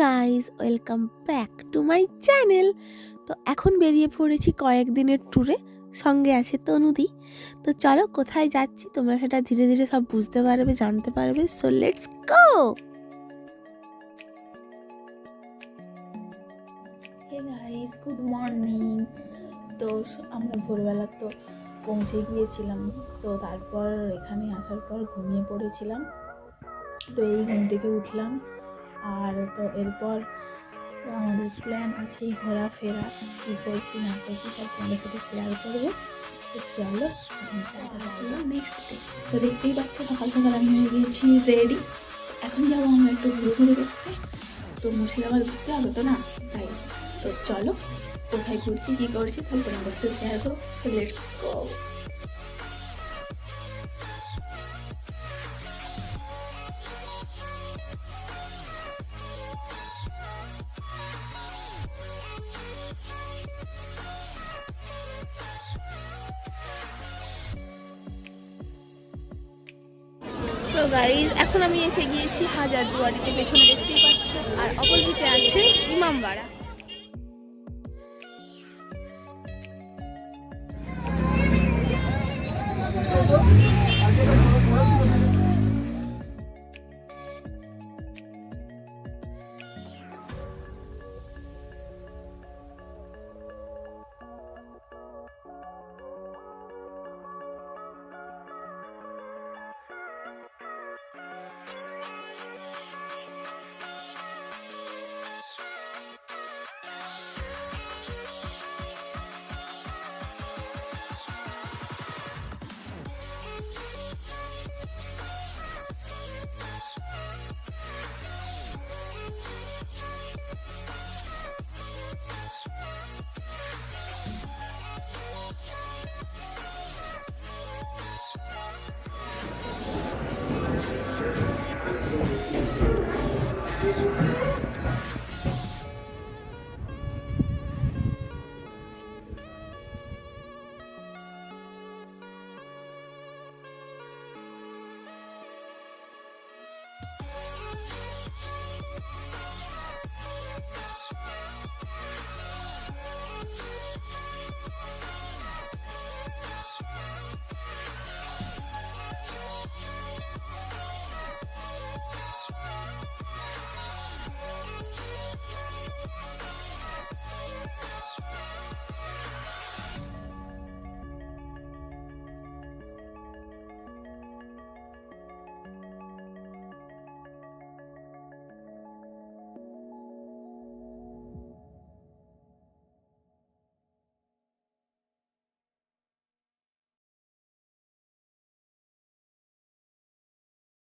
Guys, welcome back to my channel. তো এখন বেরিয়ে পড়েছি কয়েকদিনের ট্যুরে, সঙ্গে আছে তনুদি। তো চলো কোথায় যাচ্ছি তোমরা সেটা ধীরে ধীরে সব বুঝতে পারবে, জানতে পারবে। So let's go. Hey guys, good morning. তো আমরা ভোরবেলা তো পৌঁছে গিয়েছিলাম। তো তারপর এখানে আসার পর ঘুমিয়ে পড়েছিলাম। তো এই ঘুম থেকে উঠলাম। আর তো এরপর তো আমাদের প্ল্যান আছে ঘোরাফেরা, কী করছি না করছি সব তোমাদের সাথে শেয়ার করবো। তো চলো নেক্সট ডে। তো দেখতেই পাচ্ছ সকাল সকাল আমি হয়ে গিয়েছি রেডি। এখন যাবো আমরা একটু ঘুরে ঘুরে দেখতে। তো মুর্শিদাবাদ ঘুরতে হবে তো না, তাই। তো চলো কোথায় ঘুরছি কী করছি তাহলে তোমাদের সাথে শেয়ার করো। তো লেটস গো। সো গাইস, এখন আমি এসে গিয়েছি হাজারদুয়ারিতে, পেছনে দেখতেই পাচ্ছ। আর অপোজিটে আছে ইমামবাড়া।